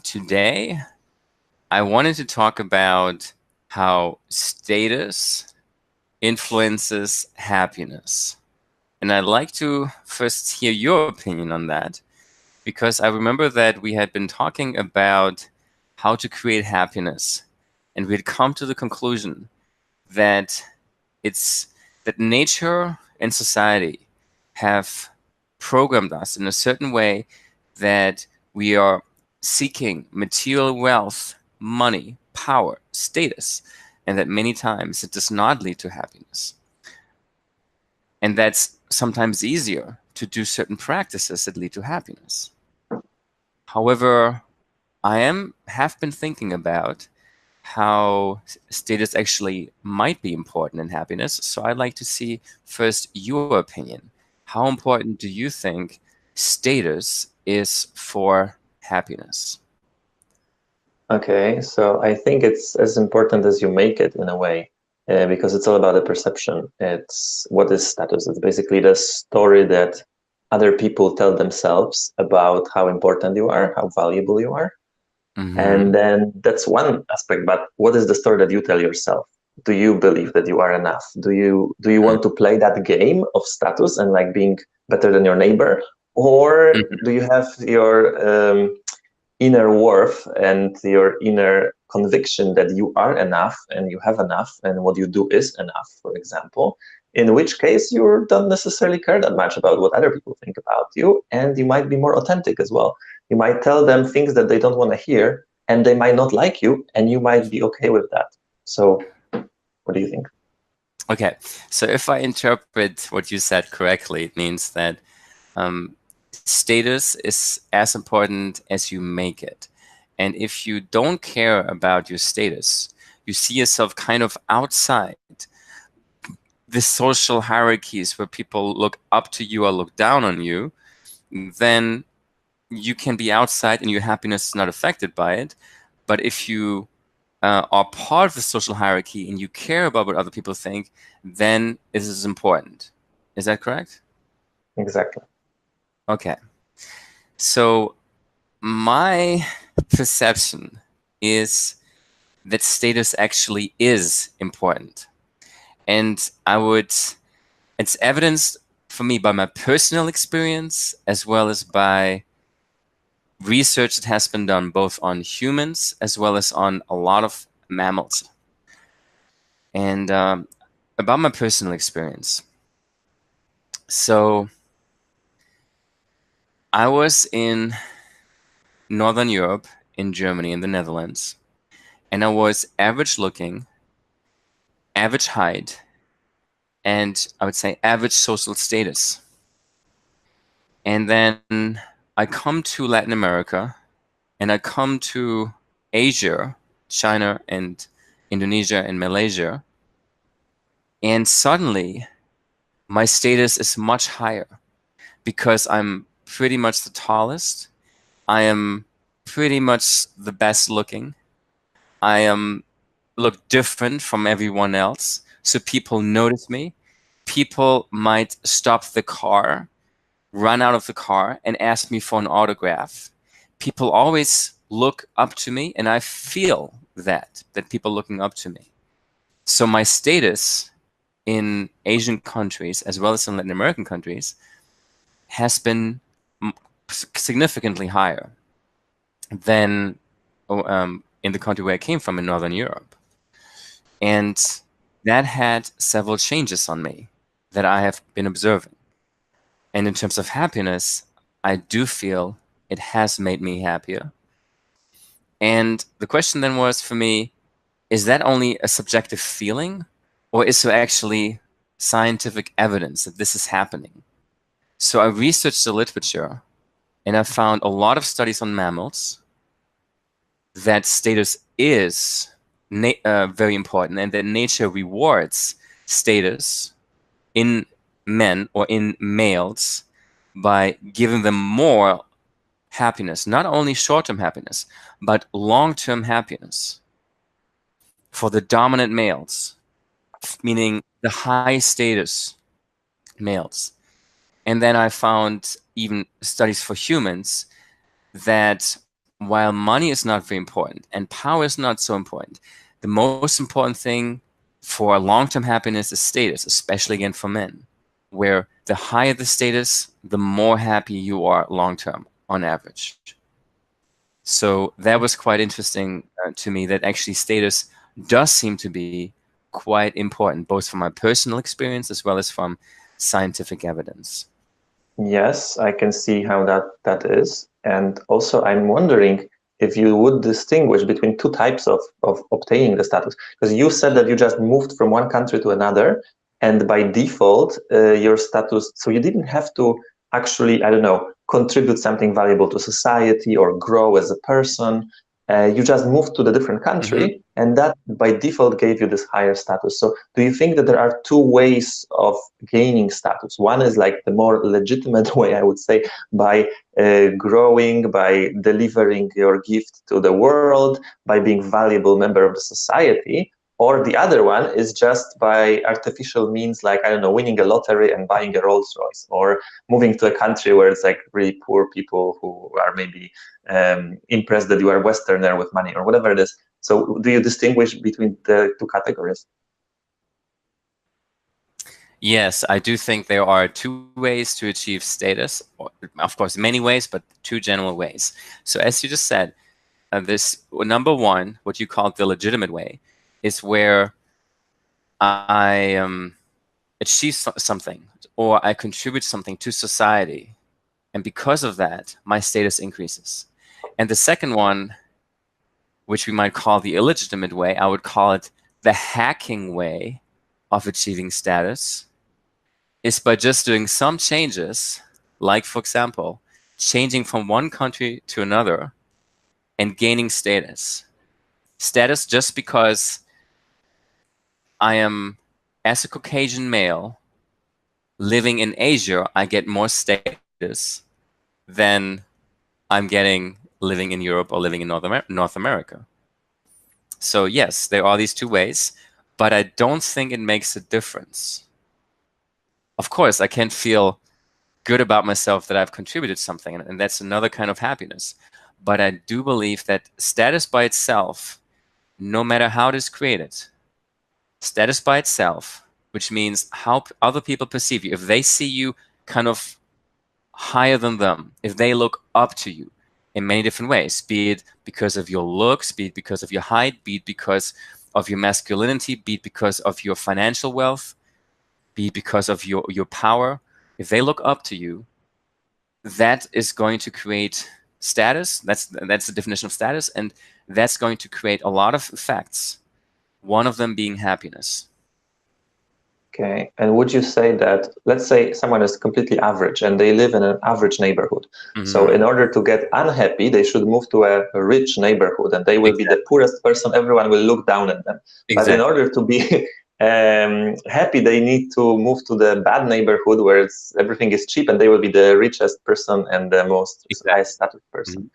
Today I wanted to talk about how status influences happiness. And I'd like to first hear your opinion on that, because I remember that we had been talking about how to create happiness, and we had come to the conclusion that it's that nature and society have programmed us in a certain way that we are seeking material wealth, money, power, status, and that many times it does not lead to happiness. And that's sometimes easier to do certain practices that lead to happiness. However, have been thinking about how status actually might be important in happiness. So I'd like to see first your opinion. How important do you think status is for happiness? Okay, so I think it's as important as you make it in a way, because it's all about the perception. It's what is status? It's basically the story that other people tell themselves about how important you are, how valuable you are. Mm-hmm. And then that's one aspect, but what is the story that you tell yourself? Do you believe that you are enough? Do you want to play that game of status and like being better than your neighbor? Or Mm-hmm. do you have your inner worth and your inner conviction that you are enough and you have enough and what you do is enough, for example, in which case you don't necessarily care that much about what other people think about you, and you might be more authentic as well. You might tell them things that they don't want to hear, and they might not like you, and you might be okay with that. So what do you think? Okay, so if I interpret what you said correctly, it means that status is as important as you make it. And if you don't care about your status, you see yourself kind of outside the social hierarchies where people look up to you or look down on you, then you can be outside and your happiness is not affected by it. But if you are part of the social hierarchy and you care about what other people think, then this is important. Is that correct? Exactly. Okay. So my perception is that status actually is important. And it's evidenced for me by my personal experience as well as by research that has been done both on humans as well as on a lot of mammals. And about my personal experience. So I was in Northern Europe, in Germany, in the Netherlands, and I was average looking, average height, and I would say average social status. And then I come to Latin America and I come to Asia, China and Indonesia and Malaysia, and suddenly my status is much higher because I'm pretty much the tallest. I am pretty much the best looking. I am look different from everyone else. So people notice me. People might stop the car, run out of the car, and ask me for an autograph. People always look up to me, and I feel that people looking up to me. So my status in Asian countries as well as in Latin American countries has been significantly higher than in the country where I came from in Northern Europe. And that had several changes on me that I have been observing. And in terms of happiness, I do feel it has made me happier. And the question then was for me, is that only a subjective feeling, or is there actually scientific evidence that this is happening? So I researched the literature and I found a lot of studies on mammals that status is very important and that nature rewards status in men or in males by giving them more happiness, not only short-term happiness, but long-term happiness for the dominant males, meaning the high status males. And then I found even studies for humans that while money is not very important and power is not so important, the most important thing for long-term happiness is status, especially again for men, where the higher the status, the more happy you are long-term on average. So that was quite interesting to me that actually status does seem to be quite important, both from my personal experience as well as from scientific evidence. Yes, I can see how that is. And also, I'm wondering if you would distinguish between two types of obtaining the status. Because you said that you just moved from one country to another, and by default, your status, so you didn't have to actually, I don't know, contribute something valuable to society or grow as a person. You just moved to the different Hmm. country, and that by default gave you this higher status. So, do you think that there are two ways of gaining status? One is like the more legitimate way, I would say, by growing, by delivering your gift to the world, by being valuable member of the society. Or the other one is just by artificial means, like, I don't know, winning a lottery and buying a Rolls Royce, or moving to a country where it's like really poor people who are maybe impressed that you are a Westerner with money or whatever it is. So do you distinguish between the two categories? Yes, I do think there are two ways to achieve status. Of course, many ways, but two general ways. So, as you just said, this number one, what you call the legitimate way, is where I achieve something or I contribute something to society. And because of that, my status increases. And the second one, which we might call the illegitimate way, I would call it the hacking way of achieving status, is by just doing some changes, like, for example, changing from one country to another and gaining status. Status just because I am, as a Caucasian male, living in Asia, I get more status than I'm getting living in Europe or living in North America. So, yes, there are these two ways, but I don't think it makes a difference. Of course, I can feel good about myself that I've contributed something, and that's another kind of happiness. But I do believe that status by itself, no matter how it is created, status by itself, which means how other people perceive you, if they see you kind of higher than them, if they look up to you in many different ways, be it because of your looks, be it because of your height, be it because of your masculinity, be it because of your financial wealth, be it because of your power, if they look up to you, that is going to create status. That's the definition of status, and that's going to create a lot of effects. One of them being happiness. Okay. And would you say that, let's say someone is completely average and they live in an average neighborhood. So Hmm. in order to get unhappy, they should move to a rich neighborhood and they will be the Exactly. poorest person. Everyone will look down at them. But in Exactly. order to be happy, they need to move to the bad neighborhood where everything is cheap and they will be the richest person and the most highest Exactly. status person. Mhm.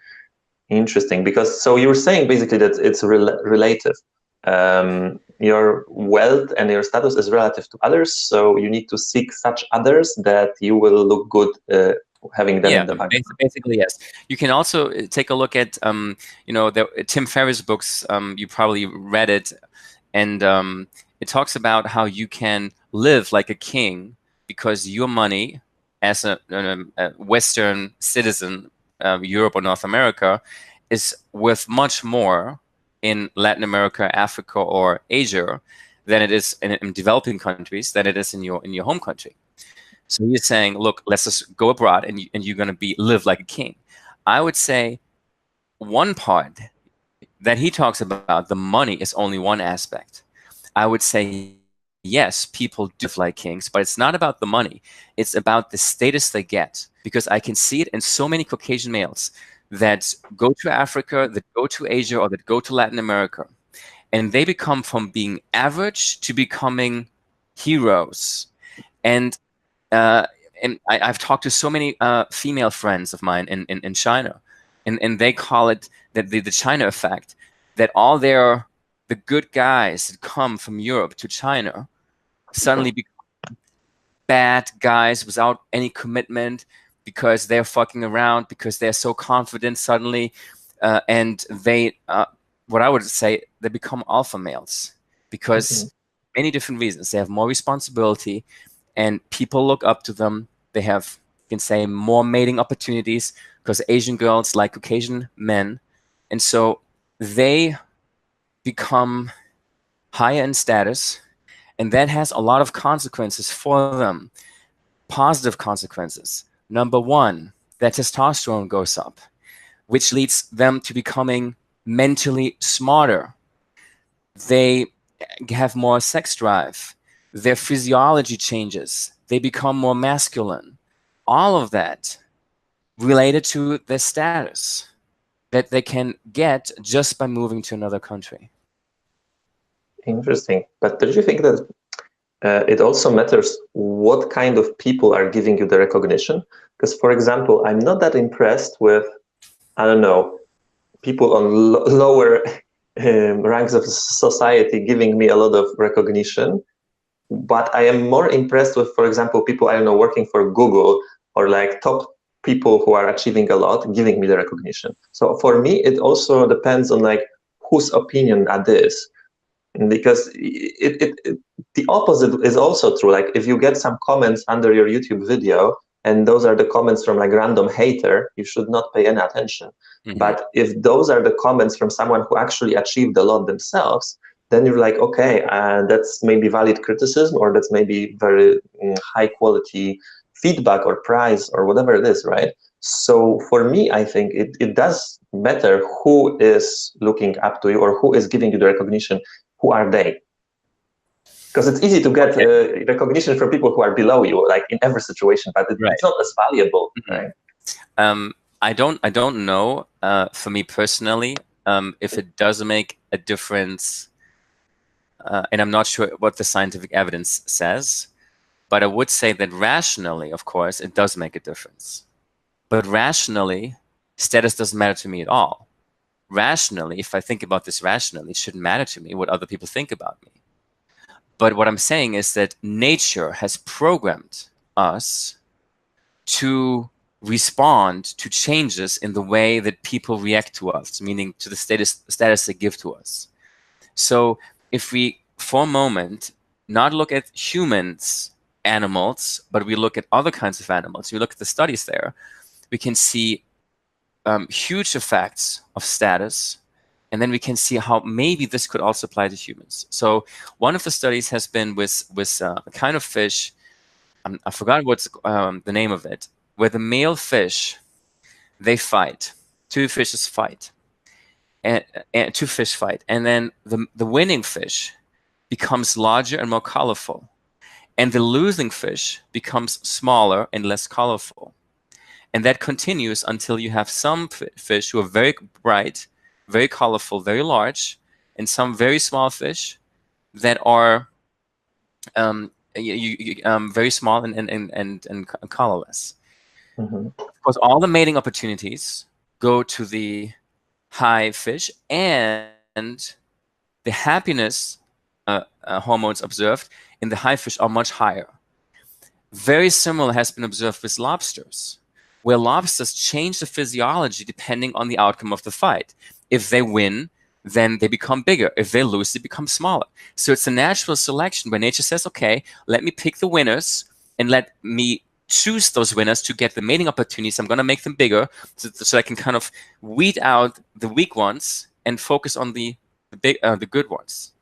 Interesting, because so you were saying basically that it's relative. Your wealth and your status is relative to others, so you need to seek such others that you will look good having them Yeah, in the background. basically yes. You can also take a look at Tim Ferriss books. You probably read it, and it talks about how you can live like a king because your money, as a Western citizen, Europe or North America, is worth much more in Latin America, Africa, or Asia than it is in developing countries than it is in your home country. So you're saying, look, let's just go abroad and you're going to be live like a king. I would say one part that he talks about, the money is only one aspect. I would say, yes, people do live like kings, but it's not about the money. It's about the status they get. Because I can see it in so many Caucasian males that go to Africa, that go to Asia, or that go to Latin America. And they become from being average to becoming heroes. And uh, I've talked to so many female friends of mine in China, and they call it the China effect, that all the good guys that come from Europe to China suddenly become bad guys without any commitment because they're fucking around, because they're so confident suddenly. and they, what I would say, they become alpha males Mhm. because many different reasons. They have more responsibility, and people look up to them. They have, you can say, more mating opportunities because Asian girls like Caucasian men, and so they become higher in status, and that has a lot of consequences for them. Positive consequences. Number one, their testosterone goes up, which leads them to becoming mentally smarter. They have more sex drive. Their physiology changes. They become more masculine. All of that related to their status that they can get just by moving to another country. Interesting. But don't you think that it also matters what kind of people are giving you the recognition? Because, for example, I'm not that impressed with, I don't know, people on lower ranks of society giving me a lot of recognition. But I am more impressed with, for example, people, I don't know, working for Google or like top people who are achieving a lot giving me the recognition. So for me, it also depends on like whose opinion that is, because the opposite is also true. Like if you get some comments under your YouTube video and those are the comments from like random hater, you should not pay any attention. Mm-hmm. But if those are the comments from someone who actually achieved a lot themselves, then you're like, okay, that's maybe valid criticism, or that's maybe very high quality feedback or prize or whatever it is, right? So for me, I think it does matter who is looking up to you or who is giving you the recognition. Who are they? Because it's easy to get Okay. recognition from people who are below you, like in every situation, but Right. it's not as valuable, Mhm. right? I don't know, for me personally, if it does make a difference, and I'm not sure what the scientific evidence says, but I would say that rationally, of course, it does make a difference. But rationally, status doesn't matter to me at all. Rationally, if I think about this rationally, it shouldn't matter to me what other people think about me. But what I'm saying is that nature has programmed us to respond to changes in the way that people react to us, meaning to the status they give to us. So if we, for a moment, not look at humans, animals, but we look at other kinds of animals, we look at the studies there, we can see huge effects of status, and then we can see how maybe this could also apply to humans. So one of the studies has been with a kind of fish. I forgot what's the name of it, where the male fish, they fight. Two fishes fight, and, two fish fight, and then the winning fish becomes larger and more colorful, and the losing fish becomes smaller and less colorful. And that continues until you have some fish who are very bright, very colorful, very large, and some very small fish that are very small and colorless. Mm-hmm. Of course, all the mating opportunities go to the high fish, and the happiness hormones observed in the high fish are much higher. Very similar has been observed with lobsters, where lobsters change the physiology depending on the outcome of the fight. If they win, then they become bigger. If they lose, they become smaller. So it's a natural selection where nature says, okay, let me pick the winners and let me choose those winners to get the mating opportunities. I'm going to make them bigger so I can kind of weed out the weak ones and focus on the good ones.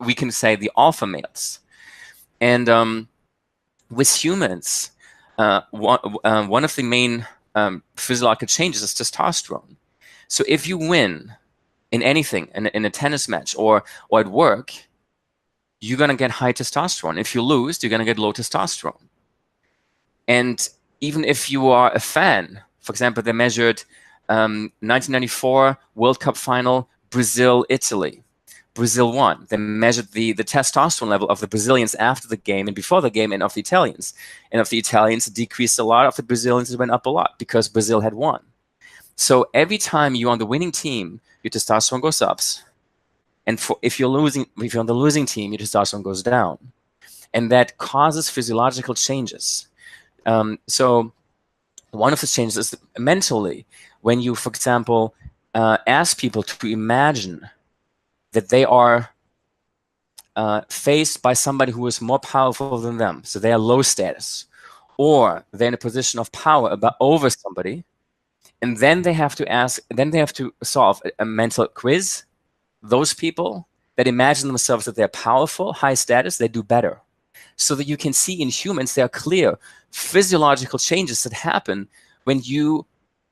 We can say the alpha males. And with humans, one of the main physiological changes is testosterone. So if you win in anything, in a tennis match or at work, you're going to get high testosterone. If you lose, you're going to get low testosterone. And even if you are a fan, for example, they measured 1994 World Cup final, Brazil, Italy. Brazil won. They measured the testosterone level of the Brazilians after the game and before the game, and of the Italians. And of the Italians, it decreased a lot. Of the Brazilians, it went up a lot because Brazil had won. So every time you're on the winning team, your testosterone goes up. And if you're on the losing team, your testosterone goes down. And that causes physiological changes. So one of the changes is mentally. When you, for example, ask people to imagine that they are faced by somebody who is more powerful than them, so they are low status, or they're in a position of power over somebody, and then they have to solve a mental quiz. Those people that imagine themselves that they're powerful, high status, they do better. So that you can see in humans, there are clear physiological changes that happen when you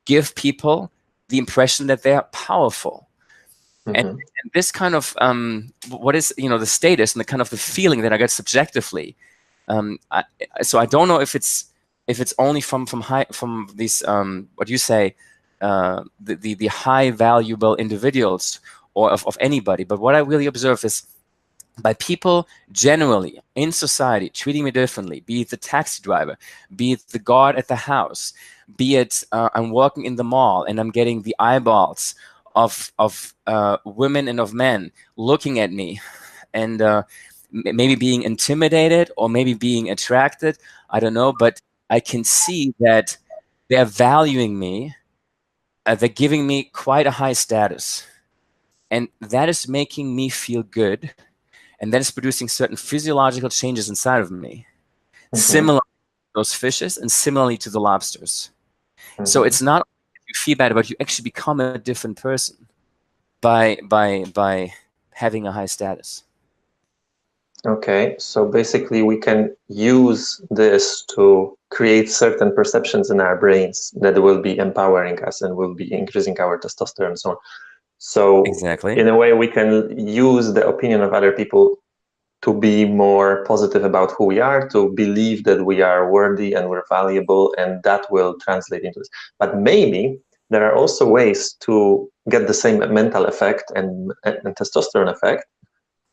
give people the impression that they're powerful. And, Mm-hmm. and this kind of what is the status and the kind of the feeling that I get subjectively. So I don't know if it's only from these what you say the high valuable individuals or of anybody, but what I really observe is by people generally in society treating me differently, be it the taxi driver, be it the guard at the house, be it I'm walking in the mall and I'm getting the eyeballs of women and of men looking at me, and maybe being intimidated or maybe being attracted. I don't know, but I can see that they're valuing me. They're giving me quite a high status, and that is making me feel good, and that is producing certain physiological changes inside of me, Mm-hmm. similar to those fishes and similarly to the lobsters. So Mm-hmm. it's not you feel bad, but you actually become a different person by having a high status. Okay, so basically we can use this to create certain perceptions in our brains that will be empowering us and will be increasing our testosterone and so on. So Exactly. in a way we can use the opinion of other people to be more positive about who we are, to believe that we are worthy and we're valuable, and that will translate into this. But maybe there are also ways to get the same mental effect and testosterone effect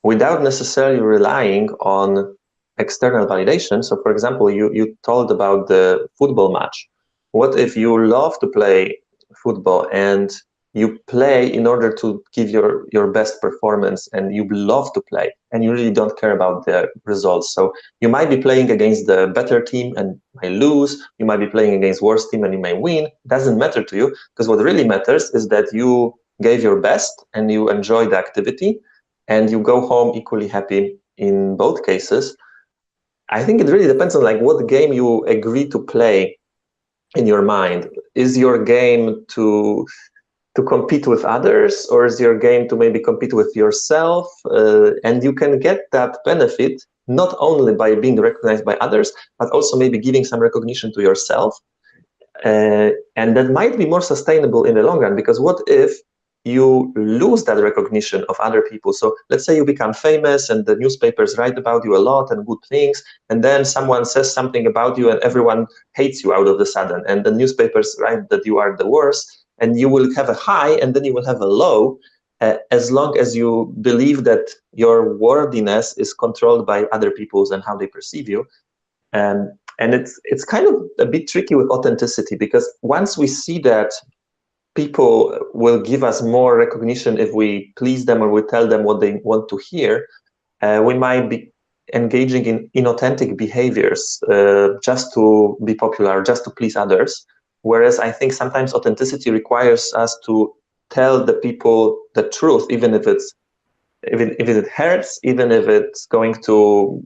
without necessarily relying on external validation. So, for example, you told about the football match. What if you love to play football and you play in order to give your best performance and you love to play and you really don't care about the results? So you might be playing against the better team and may lose. You might be playing against worse team and you may win. It doesn't matter to you, because what really matters is that you gave your best and you enjoy the activity and you go home equally happy in both cases. I think it really depends on like what game you agree to play in your mind. Is your game to compete with others, or is your game to maybe compete with yourself? And you can get that benefit not only by being recognized by others, but also maybe giving some recognition to yourself. And that might be more sustainable in the long run, because what if you lose that recognition of other people? So let's say you become famous and the newspapers write about you a lot and good things, and then someone says something about you and everyone hates you out of the sudden, and the newspapers write that you are the worst, and you will have a high and then you will have a low, as long as you believe that your worthiness is controlled by other people's and how they perceive you. And it's kind of a bit tricky with authenticity, because once we see that people will give us more recognition if we please them or we tell them what they want to hear, we might be engaging in inauthentic behaviors just to be popular, just to please others. Whereas I think sometimes authenticity requires us to tell the people the truth, even if it hurts, even if it's going to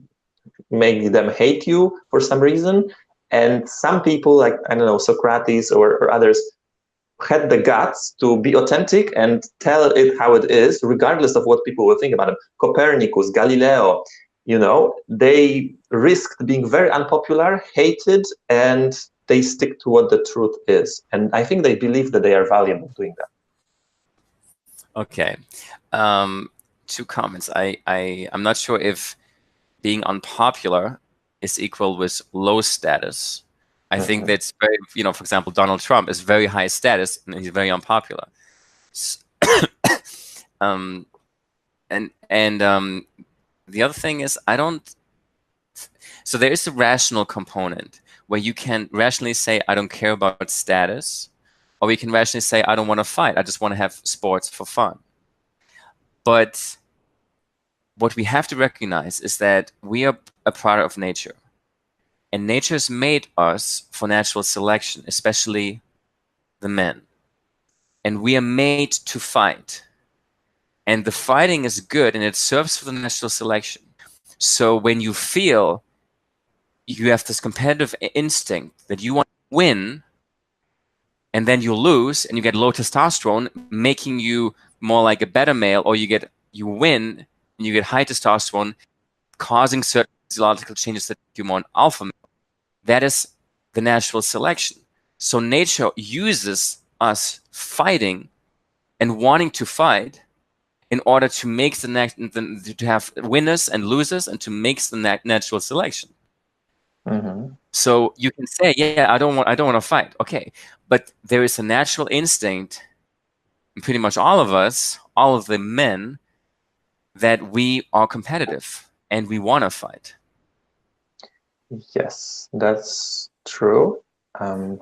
make them hate you for some reason. And some people, like, I don't know, Socrates or others, had the guts to be authentic and tell it how it is, regardless of what people will think about them. Copernicus, Galileo, they risked being very unpopular, hated, and they stick to what the truth is. And I think they believe that they are valuable doing that. Okay. Two comments. I'm not sure if being unpopular is equal with low status. I think Mhm. that's very, for example, Donald Trump is very high status and he's very unpopular. Um, and the other thing is, I don't. So there is a rational component where you can rationally say, I don't care about status, or we can rationally say, I don't want to fight. I just want to have sports for fun. But what we have to recognize is that we are a product of nature. And nature has made us for natural selection, especially the men. and we are made to fight. And the fighting is good, and it serves for the natural selection. So when you feel you have this competitive instinct that you want to win, and then you lose and you get low testosterone, making you more like a beta male, or you win and you get high testosterone, causing certain physiological changes that make you more an alpha male. That is the natural selection. So nature uses us fighting and wanting to fight in order to make to have winners and losers and to make the natural selection. Mm-hmm. So you can say, yeah, I don't want to fight. Okay, but there is a natural instinct in pretty much all of us, all of the men, that we are competitive and we want to fight. Yes, that's true. Um,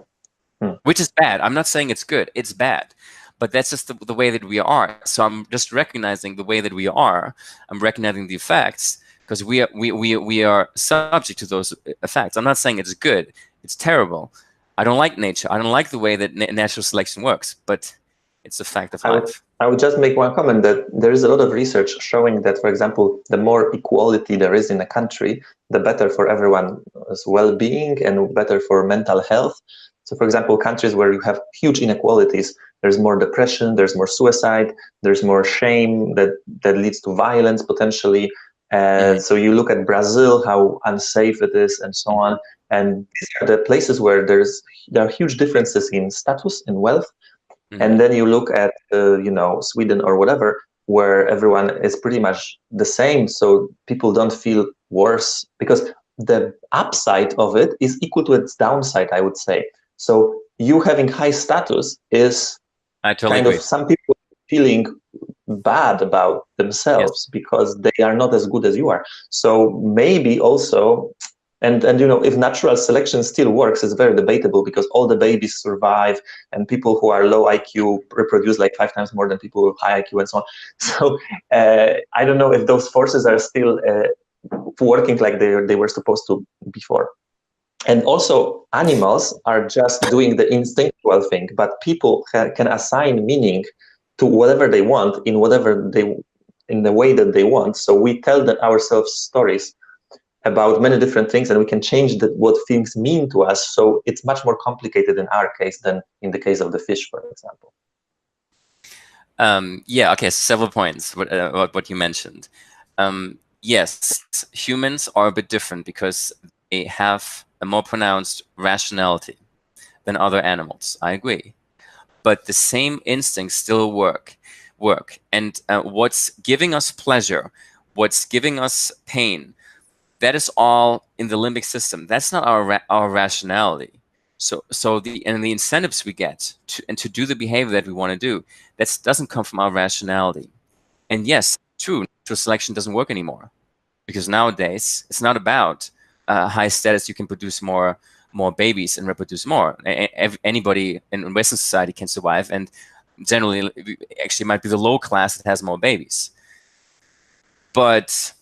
Which is bad. I'm not saying it's good. It's bad. But that's just the way that we are. So I'm just recognizing the way that we are. I'm recognizing the effects because we are subject to those effects. I'm not saying it's good. It's terrible. I don't like nature. I don't like the way that natural selection works, but it's a fact of I would life. I would just make one comment that there is a lot of research showing that, for example, the more equality there is in a country, the better for everyone's well-being and better for mental health. So, for example, countries where you have huge inequalities, there's more depression, there's more suicide, there's more shame that leads to violence potentially. Mm-hmm. So you look at Brazil, how unsafe it is, and so Mm-hmm. on. And these are the places where there are huge differences in status and wealth. And Mm-hmm. then you look at Sweden or whatever, where everyone is pretty much the same, so people don't feel worse because the upside of it is equal to its downside, I would say. So you having high status is I totally kind of agree. some people feeling bad about Yes. themselves because they are not as good as you are. So maybe also, and if natural selection still works, it's very debatable because all the babies survive, and people who are low IQ reproduce like 5 times more than people with high IQ and so on. So I don't know if those forces are still working like they were supposed to before. And also, animals are just doing the instinctual thing, but people can assign meaning to whatever they want in the way that they want. So we tell ourselves stories about many different things, and we can change what things mean to us. So it's much more complicated in our case than in the case of the fish, for example. Yeah, okay, several points what you mentioned. Yes, humans are a bit different because they have a more pronounced rationality than other animals. I agree. But the same instincts still work. And what's giving us pleasure, what's giving us pain, that is all in the limbic system. That's not our rationality. So the incentives we get to do the behavior that we want to do, that doesn't come from our rationality. And yes, true, natural selection doesn't work anymore because nowadays it's not about high status. You can produce more babies and reproduce more. Anybody in Western society can survive, and generally, actually, might be the low class that has more babies. But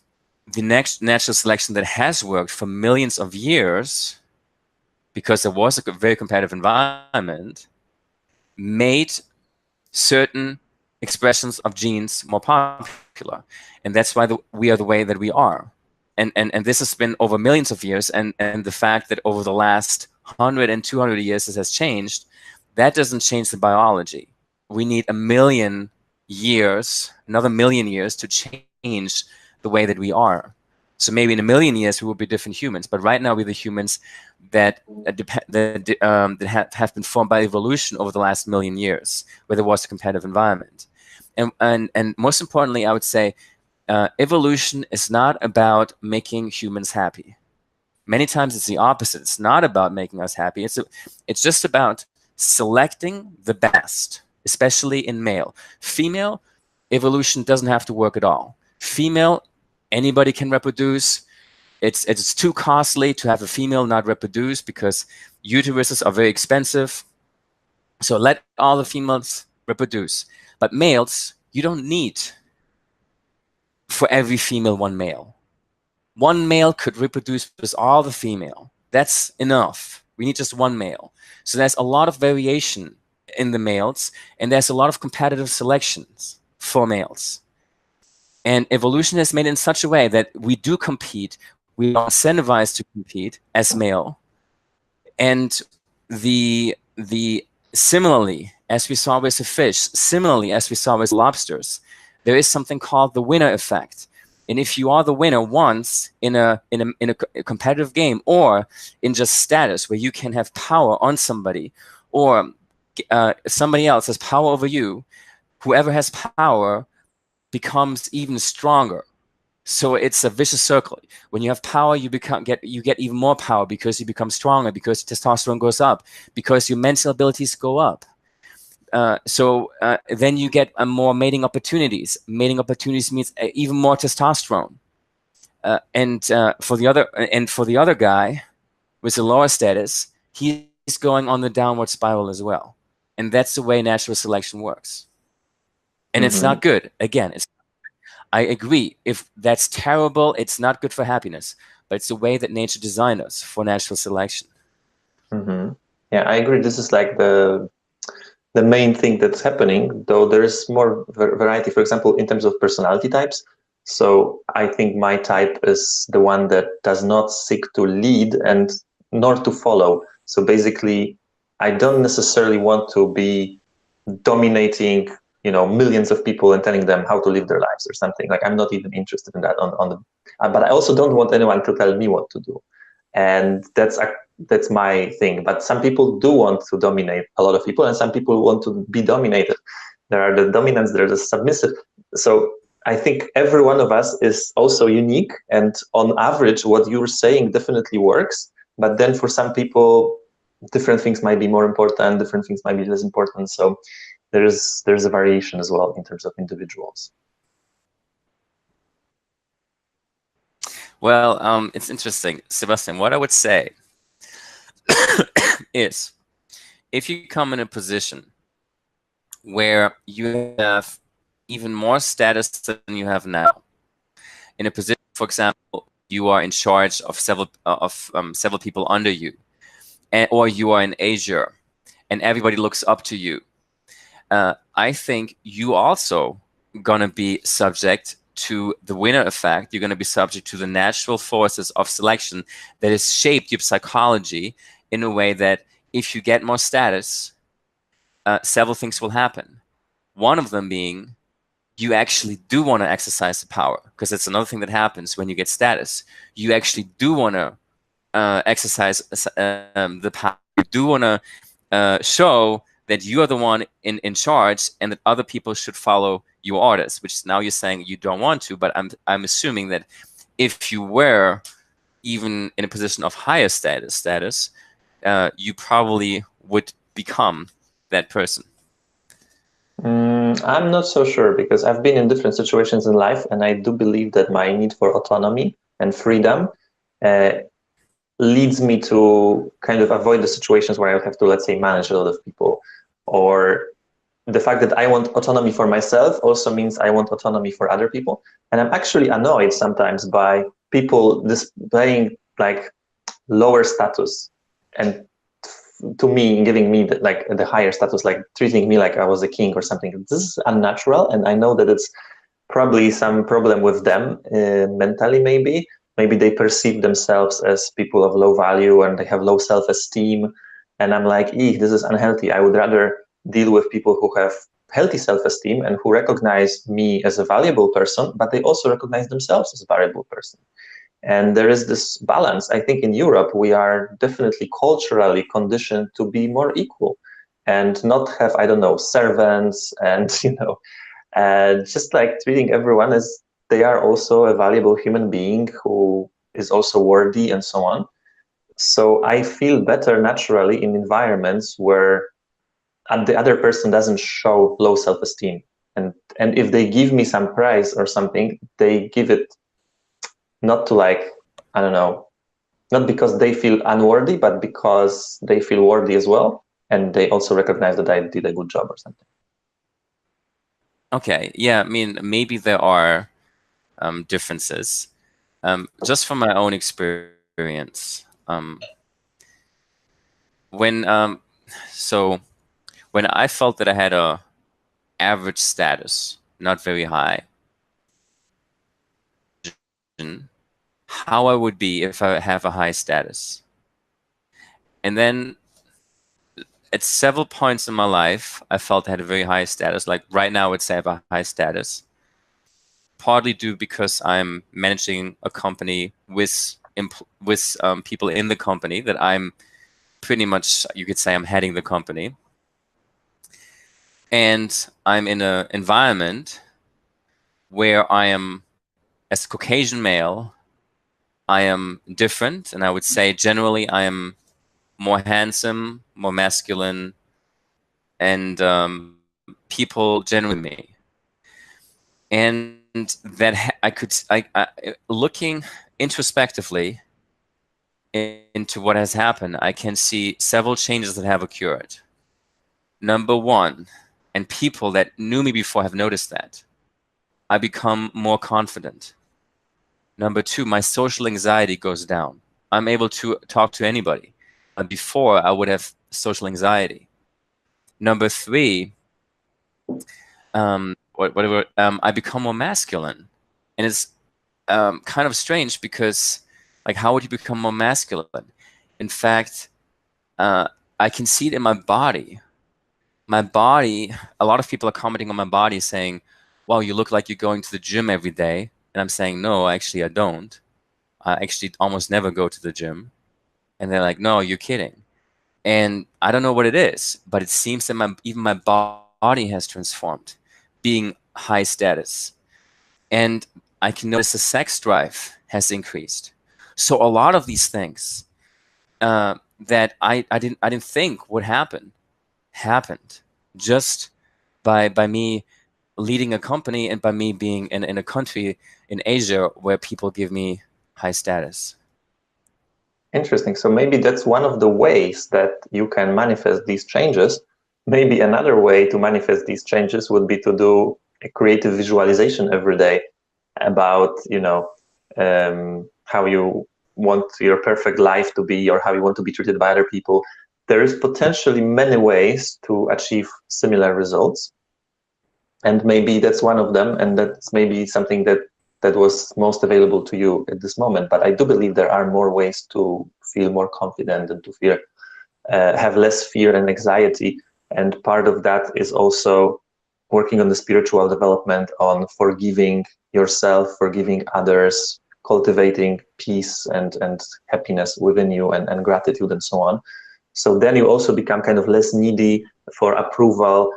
the next natural selection that has worked for millions of years, because there was a very competitive environment, made certain expressions of genes more popular. And that's why we are the way that we are. And this has been over millions of years. And the fact that over the last 100 and 200 years this has changed, that doesn't change the biology. We need another million years to change the way that we are. So maybe in a million years we will be different humans, but right now we're the humans that have been formed by evolution over the last million years, where there was a competitive environment. And most importantly, I would say evolution is not about making humans happy. Many times it's the opposite. It's not about making us happy. It's just about selecting the best, especially in male. Female, evolution doesn't have to work at all. Female, anybody can reproduce. It's too costly to have a female not reproduce because uteruses are very expensive. So let all the females reproduce. But males, you don't need for every female one male. One male could reproduce with all the female. That's enough. We need just one male. So there's a lot of variation in the males, and there's a lot of competitive selections for males. And evolution has made it in such a way that we do compete, we are incentivized to compete as male. And the similarly, as we saw with the fish, similarly as we saw with lobsters, there is something called the winner effect. And if you are the winner once in a competitive game, or in just status where you can have power on somebody, or somebody else has power over you, whoever has power becomes even stronger. So it's a vicious circle. When you have power, you get even more power because you become stronger, because testosterone goes up, because your mental abilities go up. Then you get more mating opportunities. Mating opportunities means even more testosterone. And for the other guy with a lower status, he's going on the downward spiral as well. And that's the way natural selection works. And it's Mm-hmm. not good. Again, I agree. If that's terrible, it's not good for happiness. But it's the way that nature designed us for natural selection. Mm-hmm. Yeah, I agree. This is like the main thing that's happening, though there's more variety, for example, in terms of personality types. So I think my type is the one that does not seek to lead and nor to follow. So basically, I don't necessarily want to be dominating, millions of people and telling them how to live their lives or something. Like, I'm not even interested in that on the, but I also don't want anyone to tell me what to do. And that's my thing. But some people do want to dominate a lot of people, and some people want to be dominated. There are the dominants, there are the submissive. So I think every one of us is also unique, and on average what you're saying definitely works. But then for some people, different things might be more important, different things might be less important. So there's a variation as well in terms of individuals. Well, it's interesting, Sebastian. What I would say is, if you come in a position where you have even more status than you have now, in a position, for example, you are in charge of several people under you, or you are in Asia, and everybody looks up to you. I think you also gonna be subject to the winner effect. You're gonna be subject to the natural forces of selection that has shaped your psychology in a way that if you get more status, several things will happen. One of them being you actually do want to exercise the power, because it's another thing that happens when you get status. You actually do want to exercise the power. You do want to show that you are the one in charge and that other people should follow your orders, which now you're saying you don't want to, but I'm assuming that if you were even in a position of higher status, you probably would become that person. I'm not so sure because I've been in different situations in life, and I do believe that my need for autonomy and freedom uh, leads me to kind of avoid the situations where I have to, let's say, manage a lot of people. Or the fact that I want autonomy for myself also means I want autonomy for other people. And I'm actually annoyed sometimes by people displaying like lower status and to me giving me the higher status, like treating me like I was a king or something. This is unnatural, and I know that it's probably some problem with them mentally. Maybe they perceive themselves as people of low value and they have low self-esteem, and I'm like, this is unhealthy. I would rather deal with people who have healthy self-esteem and who recognize me as a valuable person, but they also recognize themselves as a valuable person. And there is this balance. I think in Europe, we are definitely culturally conditioned to be more equal and not have, I don't know, servants and, just like treating everyone as they are also a valuable human being who is also worthy and so on. So I feel better naturally in environments where the other person doesn't show low self-esteem. And if they give me some prize or something, they give it not to like, I don't know, not because they feel unworthy, but because they feel worthy as well. And they also recognize that I did a good job or something. Okay, yeah, I mean, maybe there are differences. Just from my own experience, when so when I felt that I had a average status, not very high, how I would be if I have a high status. And then at several points in my life, I felt I had a very high status. Like right now, I would say I have a high status, partly due because I'm managing a company with people in the company that I'm pretty much, you could say I'm heading the company. And I'm in an environment where I am, as a Caucasian male, I am different. And I would say generally I am more handsome, more masculine, and people generally me. And looking introspectively into what has happened, I can see several changes that have occurred. Number one, and people that knew me before have noticed that, I become more confident. Number two, my social anxiety goes down. I'm able to talk to anybody. Before, I would have social anxiety. Number three, I become more masculine. And it's kind of strange because, like, how would you become more masculine? In fact, uh, I can see it in my body. My body, a lot of people are commenting on my body saying, wow, you look like you're going to the gym every day. And I'm saying, no, actually, I don't. I actually almost never go to the gym. And they're like, no, you're kidding. And I don't know what it is, but it seems that even my body has transformed, being high status. And I can notice the sex drive has increased. So a lot of these things that I didn't think would happen happened just by me leading a company and by me being in a country in Asia where people give me high status. Interesting. So maybe that's one of the ways that you can manifest these changes. Maybe another way to manifest these changes would be to do a creative visualization every day about, how you want your perfect life to be or how you want to be treated by other people. There is potentially many ways to achieve similar results, and maybe that's one of them, and that's maybe something that was most available to you at this moment. But I do believe there are more ways to feel more confident and to feel have less fear and anxiety. And part of that is also working on the spiritual development, on forgiving yourself, forgiving others, cultivating peace and happiness within you, and gratitude and so on. So then you also become kind of less needy for approval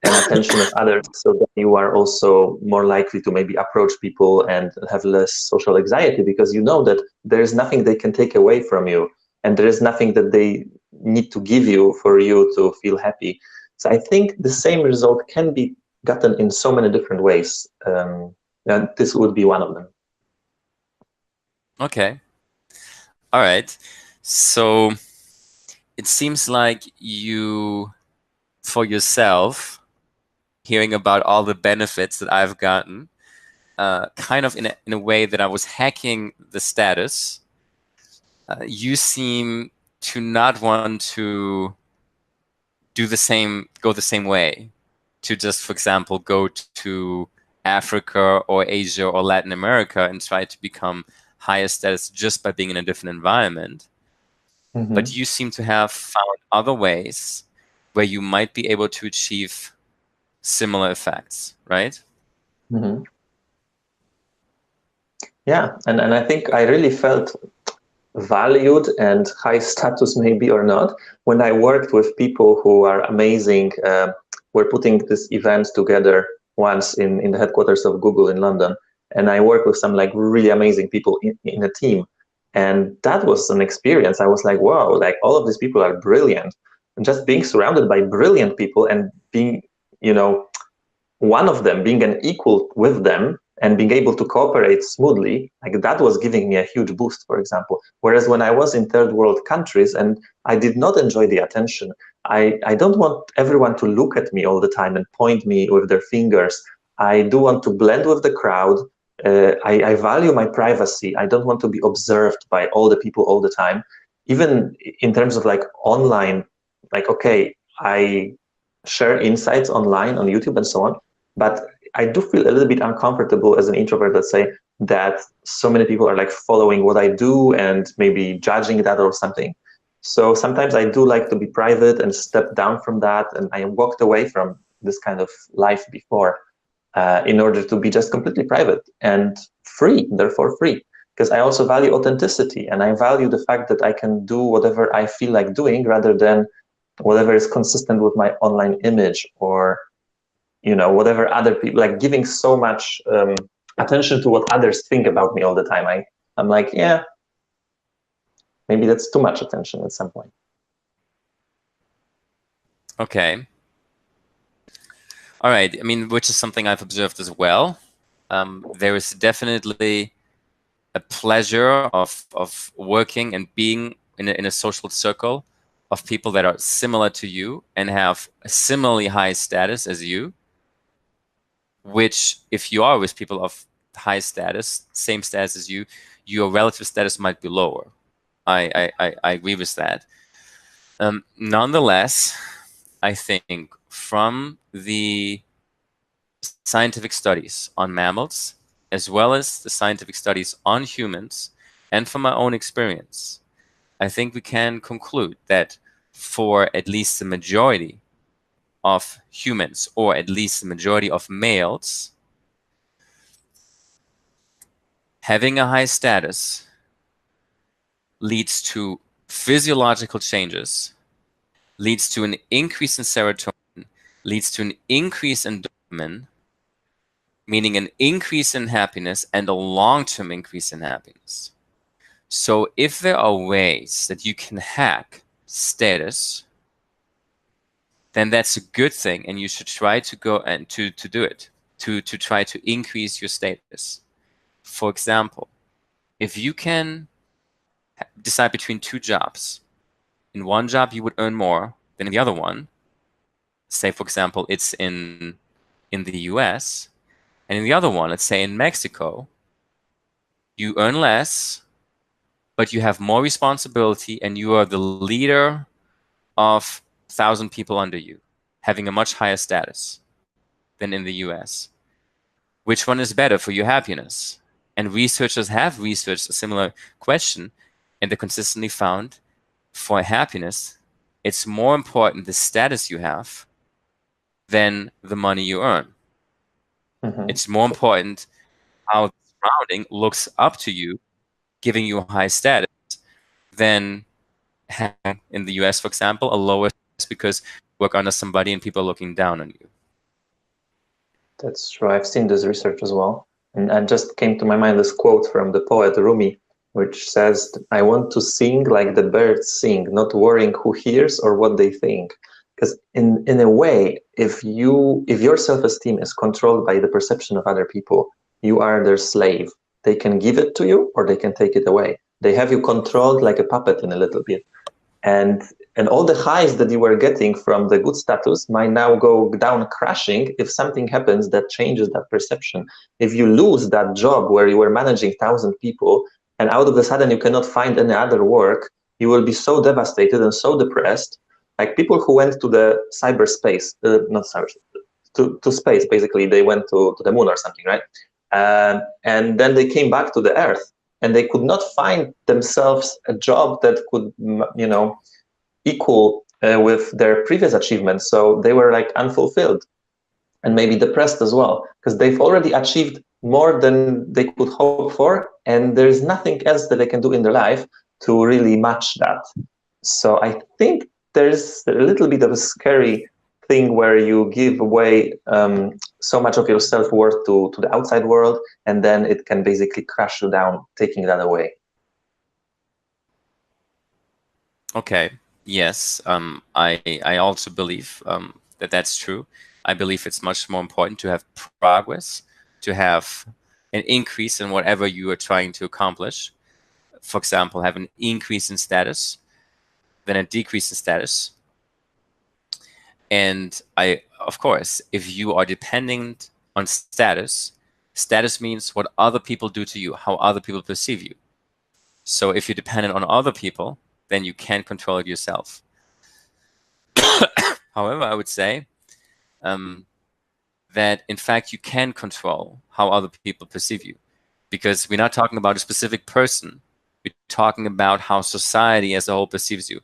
and attention of others. So then you are also more likely to maybe approach people and have less social anxiety, because you know that there is nothing they can take away from you, and there is nothing that they need to give you for you to feel happy. So I think the same result can be gotten in so many different ways. And this would be one of them. Okay. All right. So it seems like you, for yourself, hearing about all the benefits that I've gotten, kind of in a way that I was hacking the status, you seem to not want to go the same way, to just, for example, go to Africa or Asia or Latin America and try to become higher status just by being in a different environment. But Mm-hmm. you seem to have found other ways where you might be able to achieve similar effects, right? Mm-hmm. Yeah, and I think I really felt valued and high status, maybe or not, when I worked with people who are amazing. We're putting this event together once in the headquarters of Google in London, and I worked with some like really amazing people in a team, and that was an experience. I was like, wow, like all of these people are brilliant, and just being surrounded by brilliant people and being, you know, one of them, being an equal with them and being able to cooperate smoothly, like that was giving me a huge boost, for example. Whereas when I was in third world countries and I did not enjoy the attention, I don't want everyone to look at me all the time and point me with their fingers. I do want to blend with the crowd. I value my privacy. I don't want to be observed by all the people all the time. Even in terms of like online, like, okay, I share insights online on YouTube and so on. But I do feel a little bit uncomfortable as an introvert, let's say, that so many people are like following what I do and maybe judging that or something. So sometimes I do like to be private and step down from that. And I walked away from this kind of life before in order to be just completely private and free, therefore free. Because I also value authenticity and I value the fact that I can do whatever I feel like doing rather than whatever is consistent with my online image or whatever other people like giving so much attention to what others think about me all the time. I'm like, yeah, maybe that's too much attention at some point. Okay. All right. I mean, which is something I've observed as well. There is definitely a pleasure of working and being in a social circle of people that are similar to you and have a similarly high status as you, which if you are with people of high status, same status as you, your relative status might be lower. I agree with that. Nonetheless, I think from the scientific studies on mammals, as well as the scientific studies on humans, and from my own experience, I think we can conclude that for at least the majority of humans, or at least the majority of males, having a high status leads to physiological changes, leads to an increase in serotonin, leads to an increase in dopamine, meaning an increase in happiness and a long-term increase in happiness. So if there are ways that you can hack status, then that's a good thing, and you should try to go and to do it, to try to increase your status. For example, if you can decide between two jobs, in one job you would earn more than in the other one, say for example it's in the US, and in the other one, let's say in Mexico, you earn less, but you have more responsibility and you are the leader of 1,000 people under you, having a much higher status than in the US. Which one is better for your happiness? And researchers have researched a similar question, and they consistently found for happiness, it's more important the status you have than the money you earn. Mm-hmm. It's more important how the surrounding looks up to you, giving you a high status, than having, in the US, for example, a lower status because you work under somebody and people are looking down on you. That's true. I've seen this research as well. And just came to my mind this quote from the poet Rumi, which says, I want to sing like the birds sing, not worrying who hears or what they think. Because in a way, if your self-esteem is controlled by the perception of other people, you are their slave. They can give it to you or they can take it away. They have you controlled like a puppet in a little bit. And all the highs that you were getting from the good status might now go down crashing if something happens that changes that perception. If you lose that job where you were managing 1,000 people and out of a sudden you cannot find any other work, you will be so devastated and so depressed. Like people who went to the cyberspace, not cyber, to space, basically, they went to the moon or something, right? And then they came back to the earth and they could not find themselves a job that could, equal with their previous achievements. So they were like unfulfilled and maybe depressed as well because they've already achieved more than they could hope for, and there's nothing else that they can do in their life to really match that. So I think there's a little bit of a scary thing where you give away so much of your self-worth to the outside world, and then it can basically crash you down, taking that away. Okay. Yes. I also believe that that's true. I believe it's much more important to have progress, to have an increase in whatever you are trying to accomplish. For example, have an increase in status than a decrease in status. And of course, if you are dependent on status, status means what other people do to you, how other people perceive you. So if you're dependent on other people, then you can't control it yourself. However, I would say that in fact you can control how other people perceive you, because we're not talking about a specific person. We're talking about how society as a whole perceives you.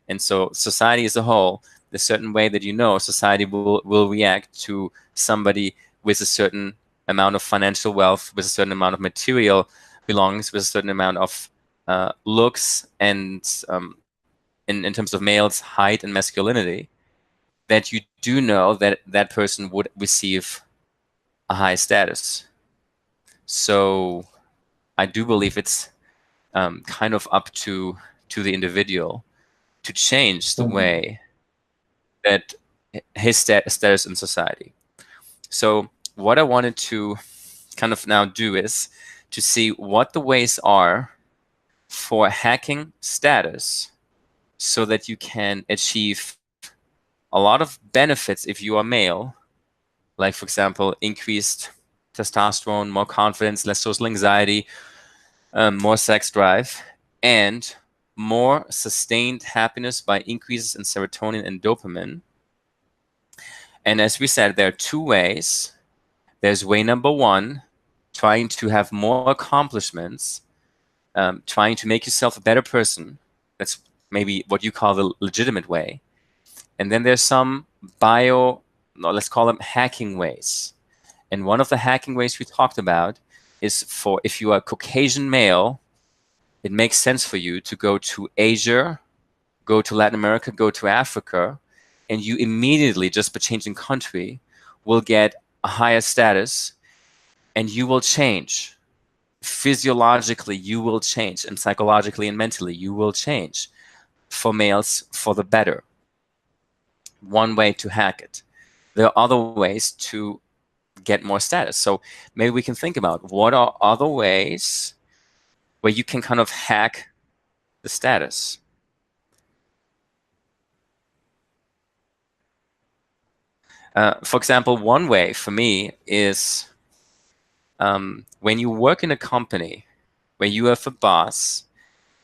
And so society as a whole, there's a certain way that society will react to somebody with a certain amount of financial wealth, with a certain amount of material belongings, with a certain amount of looks, and in terms of males, height and masculinity, that you do know that that person would receive a high status. So I do believe it's kind of up to the individual to change the Mhm. way that his status in society. So what I wanted to kind of now do is to see what the ways are for hacking status so that you can achieve a lot of benefits if you are male, like for example, increased testosterone, more confidence, less social anxiety, more sex drive, and more sustained happiness by increases in serotonin and dopamine. And as we said, there are two ways. There's way number one, trying to have more accomplishments, trying to make yourself a better person. That's maybe what you call the legitimate way. And then there's some no, let's call them hacking ways. And one of the hacking ways we talked about is for if you are a Caucasian male, it makes sense for you to go to Asia, go to Latin America, go to Africa, and you immediately, just by changing country, will get a higher status and you will change. Physiologically, you will change, and psychologically and mentally, you will change for males for the better. One way to hack it. There are other ways to get more status. So maybe we can think about what are other ways where you can kind of hack the status. For example, one way for me is when you work in a company where you have a boss,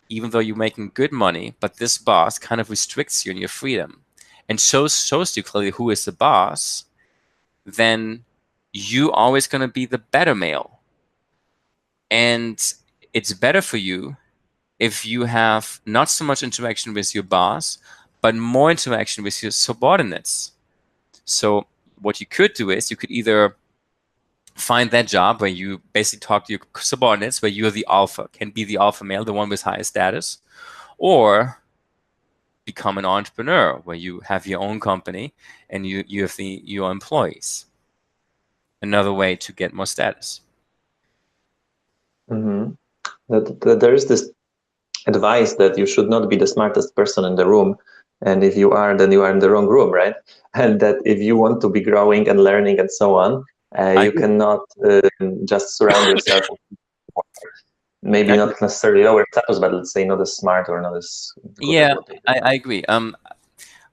even though you're making good money, but this boss kind of restricts you in your freedom and shows you clearly who is the boss, then you always going to be the better male. And it's better for you if you have not so much interaction with your boss, but more interaction with your subordinates. So what you could do is you could either find that job where you basically talk to your subordinates, where you're the alpha, can be the alpha male, the one with highest status, or become an entrepreneur where you have your own company and you have your employees. Another way to get more status. Mm-hmm. That there is this advice that you should not be the smartest person in the room, and if you are, then you are in the wrong room, right? And that if you want to be growing and learning and so on, I you agree. cannot just surround yourself with I maybe agree. not necessarily lower status, but let's say not as smart or not as good at Yeah, what they do. I agree.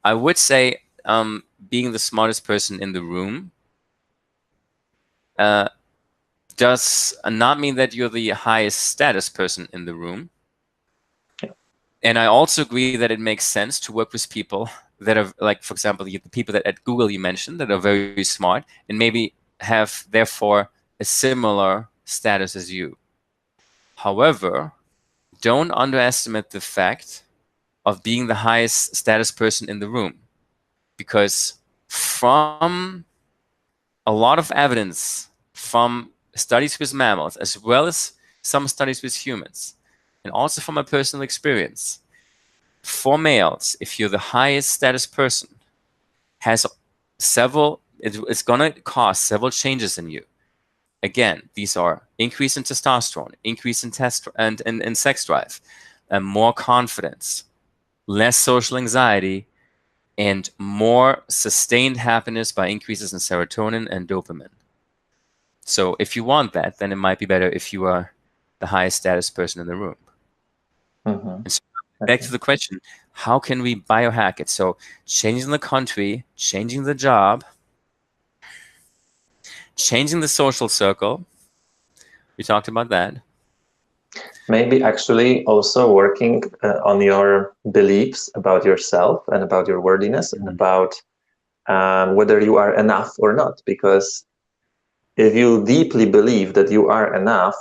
I would say being the smartest person in the room uh, does not mean that you're the highest status person in the room. Yeah. And I also agree that it makes sense to work with people that are, like, for example, the people that at Google you mentioned that are very smart and maybe have therefore a similar status as you. However, don't underestimate the fact of being the highest status person in the room, because from a lot of evidence from studies with mammals as well as some studies with humans, and also from my personal experience, for males, if you're the highest status person, has it's gonna cause several changes in you. Again, these are increase in testosterone, increase in and sex drive, and more confidence, less social anxiety, and more sustained happiness by increases in serotonin and dopamine. So if you want that, then it might be better if you are the highest status person in the room. Mm-hmm. And so back Okay. to the question, how can we biohack it? So changing the country, changing the job, changing the social circle. We talked about that. Maybe actually also working on your beliefs about yourself and about your worthiness and Mhm. about whether you are enough or not. Because if you deeply believe that you are enough,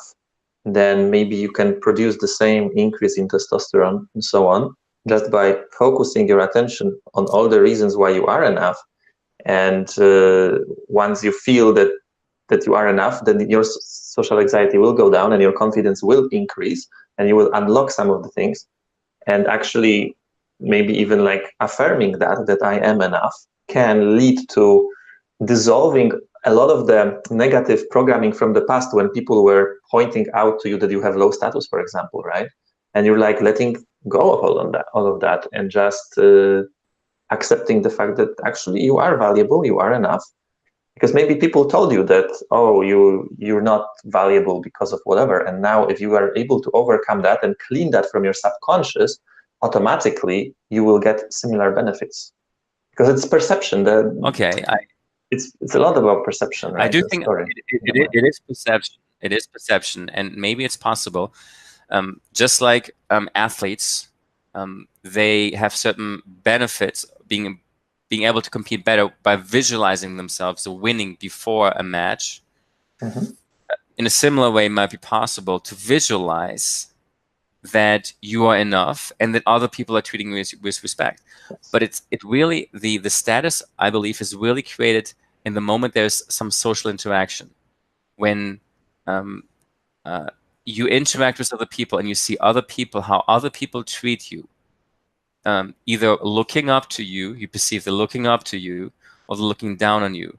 then maybe you can produce the same increase in testosterone and so on just by focusing your attention on all the reasons why you are enough. And once you feel that you are enough, then your social anxiety will go down and your confidence will increase, and you will unlock some of the things. And actually, maybe even like affirming that I am enough can lead to dissolving a lot of the negative programming from the past, when people were pointing out to you that you have low status, for example, right? And you're like letting go of all of that, and just accepting the fact that actually you are valuable, you are enough. Because maybe people told you that, oh, you're not valuable because of whatever, and now if you are able to overcome that and clean that from your subconscious, automatically you will get similar benefits, because it's perception. Okay, It's a lot about perception, I right? do The think story in the mind. it is perception. It is perception, and maybe it's possible. Just like athletes, they have certain benefits being able to compete better by visualizing themselves winning before a match. Mhm. In a similar way, it might be possible to visualize that you are enough and that other people are treating you with respect. Yes. But it really the status, I believe, is really created in the moment there's some social interaction, when um, uh, you interact with other people and you see other people, how other people treat you, either looking up to you, you perceive they're looking up to you, or they're looking down on you.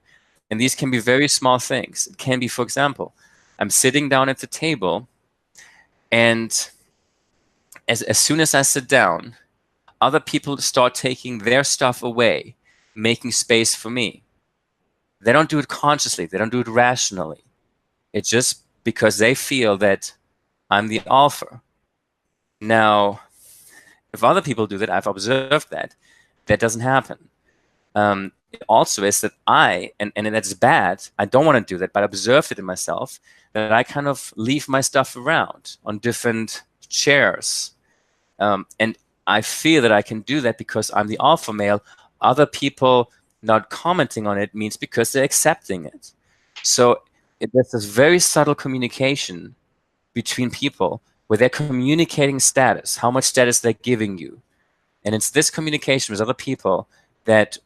And these can be very small things. It can be, for example, I'm sitting down at the table, and as soon as I sit down, other people start taking their stuff away, making space for me. They don't do it consciously, they don't do it rationally. It's just because they feel that I'm the alpha. Now, if other people do that, I've observed that that doesn't happen. It also is that and that's bad, I don't want to do that, but I observed it in myself, that I kind of leave my stuff around on different chairs. And I feel that I can do that because I'm the alpha male. Other people not commenting on it means because they're accepting it. So there's this very subtle communication between people where they're communicating status, how much status they're giving you. And it's this communication with other people that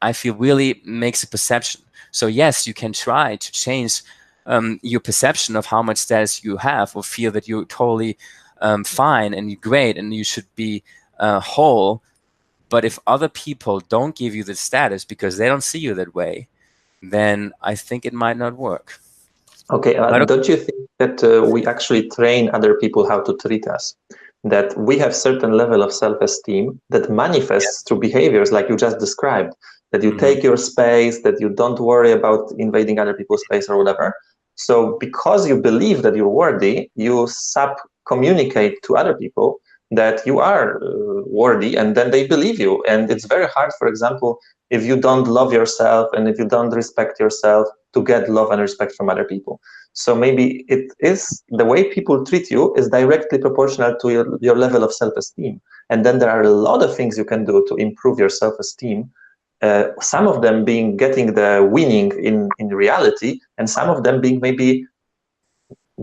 I feel really makes a perception. So yes, you can try to change your perception of how much status you have, or feel that you're totally fine and you're great and you should be whole. But if other people don't give you the status because they don't see you that way, then I think it might not work. Okay, But don't you think that we actually train other people how to treat us? That we have certain level of self-esteem that manifests yes. through behaviors like you just described, that you Hmm. take your space, that you don't worry about invading other people's space or whatever. So because you believe that you're worthy, you sub-communicate to other people that you are worthy, and then they believe you. And it's very hard, for example, if you don't love yourself and if you don't respect yourself, to get love and respect from other people. So maybe it is the way people treat you is directly proportional to your level of self-esteem. And then there are a lot of things you can do to improve your self-esteem. Some of them being getting the winning in reality, and some of them being maybe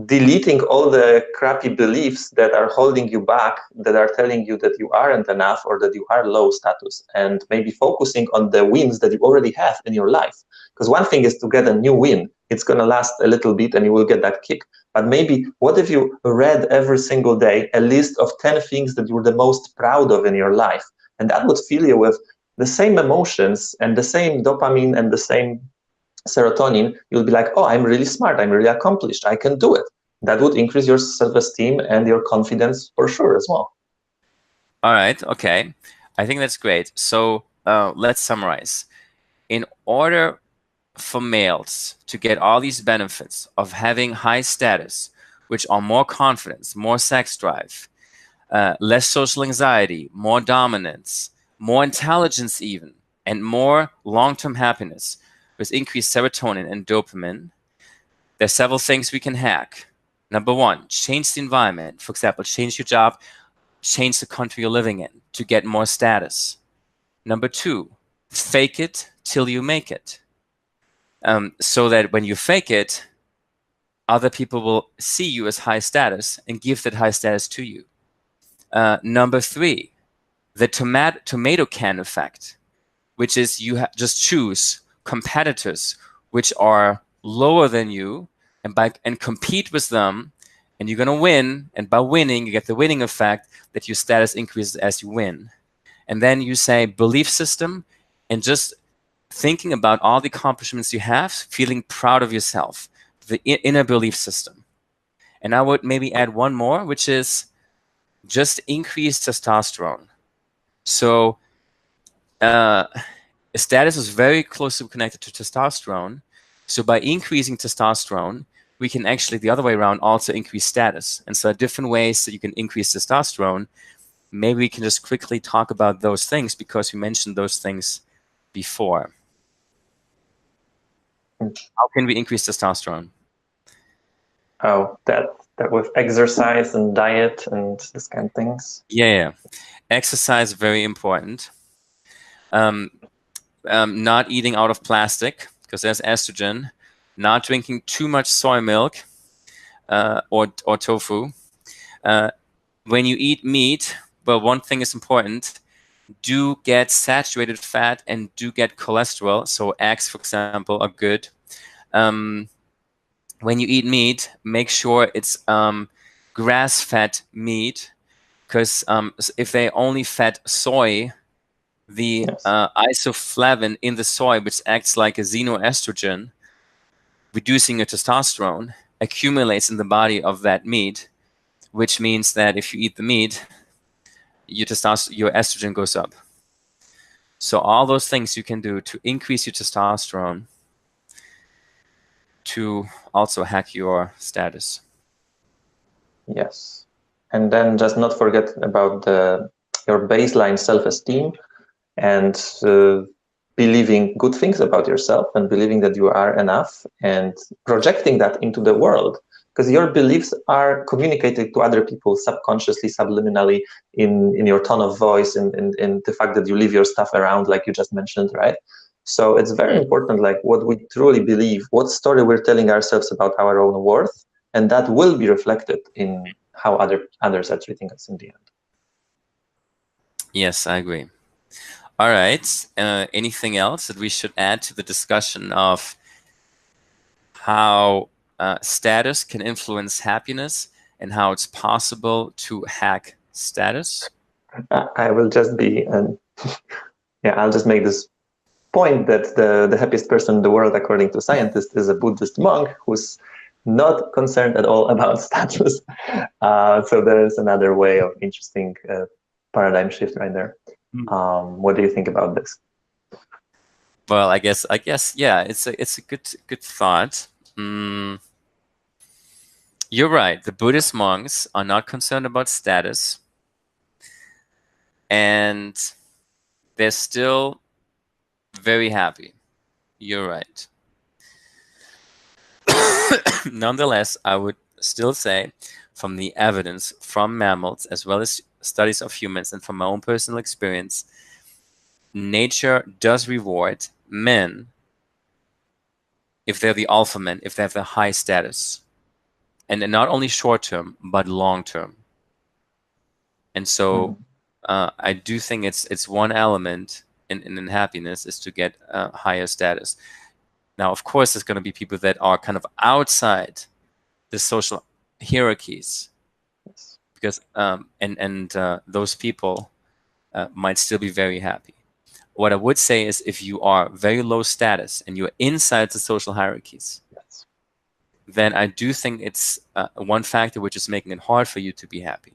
deleting all the crappy beliefs that are holding you back, that are telling you that you aren't enough or that you are low status, and maybe focusing on the wins that you already have in your life. Because one thing is to get a new win, it's going to last a little bit and you will get that kick. But maybe what if you read every single day a list of 10 things that you're the most proud of in your life? And that would fill you with the same emotions and the same dopamine and the same serotonin. You'll be like, oh, I'm really smart, I'm really accomplished, I can do it. That would increase your self-esteem and your confidence for sure as well. All right. Okay. I think that's great. So let's summarize. In order for males to get all these benefits of having high status, which are more confidence, more sex drive, less social anxiety, more dominance, more intelligence, even, and more long term happiness with increased serotonin and dopamine, there's several things we can hack. Number one, change the environment. For example, change your job, change the country you're living in to get more status. Number two, fake it till you make it. So that when you fake it, other people will see you as high status and give that high status to you. Number three, the tomato can effect, which is you just choose competitors which are lower than you and compete with them, and you're going to win. And by winning, you get the winning effect that your status increases as you win. And then you say belief system, and just thinking about all the accomplishments you have, feeling proud of yourself, the inner belief system. And I would maybe add one more, which is just increase testosterone. So status is very closely connected to testosterone. So by increasing testosterone, we can actually, the other way around, also increase status. And so different ways that you can increase testosterone. Maybe we can just quickly talk about those things because we mentioned those things before. How can we increase testosterone? Oh, that with exercise and diet and this kind of things. Yeah. Exercise, very important. Not eating out of plastic because there's estrogen. Not drinking too much soy milk or tofu. When you eat meat, well, one thing is important. Do get saturated fat and do get cholesterol. So eggs, for example, are good. When you eat meat, make sure it's grass-fed meat, because if they only fed soy, the Yes. isoflavin in the soy, which acts like a xenoestrogen, reducing your testosterone, accumulates in the body of that meat, which means that if you eat the meat, your estrogen goes up. So all those things you can do to increase your testosterone to also hack your status. Yes. And then just not forget about your baseline self-esteem and believing good things about yourself and believing that you are enough and projecting that into the world, because your beliefs are communicated to other people subconsciously, subliminally, in your tone of voice and in the fact that you leave your stuff around, like you just mentioned, right? So it's very important, like what we truly believe, what story we're telling ourselves about our own worth, and that will be reflected in how others are treating us in the end. Yes, I agree. All right. Anything else that we should add to the discussion of how status can influence happiness and how it's possible to hack status? I will just be, yeah, I'll just make this point that the happiest person in the world, according to scientists, is a Buddhist monk who's not concerned at all about status. So there's another way of interesting paradigm shift right there. What do you think about this? Well, I guess, yeah, it's a good thought. You're right. The Buddhist monks are not concerned about status, and they're still very happy. You're right. Nonetheless, I would still say, from the evidence from mammals as well as studies of humans and from my own personal experience, nature does reward men if they're the alpha men, if they have a high status, and not only short term but long term. And so I do think it's one element in happiness is to get a higher status. Now, of course, there's going to be people that are kind of outside the social hierarchies, because those people might still be very happy. What I would say is, if you are very low status and you're inside the social hierarchies, Yes. then I do think it's one factor which is making it hard for you to be happy.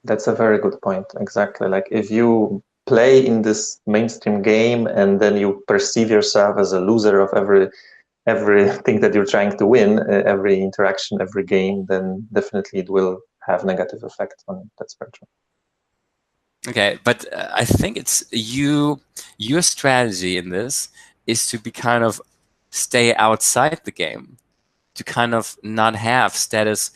That's a very good point. Exactly. Like if you play in this mainstream game and then you perceive yourself as a loser of everything that you're trying to win, every interaction, every game, then definitely it will have negative effect on that spectrum. Okay, but I think it's your strategy in this is to be kind of stay outside the game, to kind of not have status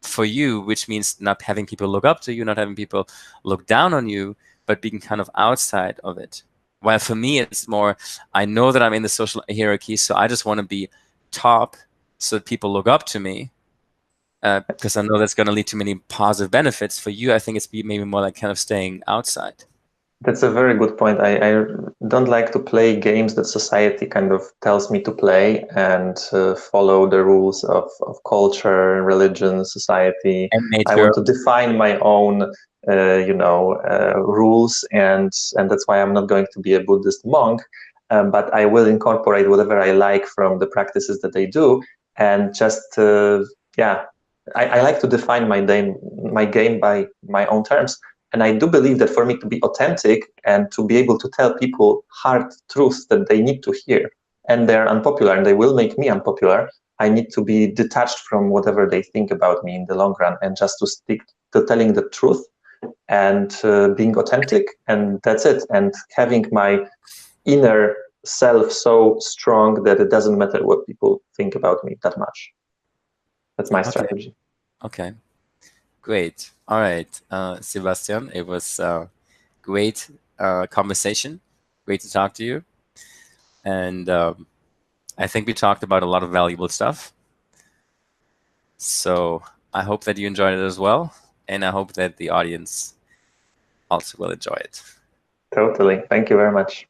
for you, which means not having people look up to you, not having people look down on you, but being kind of outside of it. While for me, it's more, I know that I'm in the social hierarchy, so I just want to be top so that people look up to me, because I know that's going to lead to many positive benefits. For you, I think it's maybe more like kind of staying outside. That's a very good point. I don't like to play games that society kind of tells me to play and follow the rules of culture, religion, society. And I nature. want to define my own, rules, and that's why I'm not going to be a Buddhist monk, but I will incorporate whatever I like from the practices that they do, and just yeah, I like to define my game by my own terms. And I do believe that for me to be authentic and to be able to tell people hard truths that they need to hear, and they're unpopular and they will make me unpopular, I need to be detached from whatever they think about me in the long run and just to stick to telling the truth and being authentic. And that's it. And having my inner self so strong that it doesn't matter what people think about me that much. That's my Okay. strategy. Okay. Great. All right, Sebastian, it was great conversation. Great to talk to you. And I think we talked about a lot of valuable stuff. So I hope that you enjoyed it as well. And I hope that the audience also will enjoy it. Totally. Thank you very much.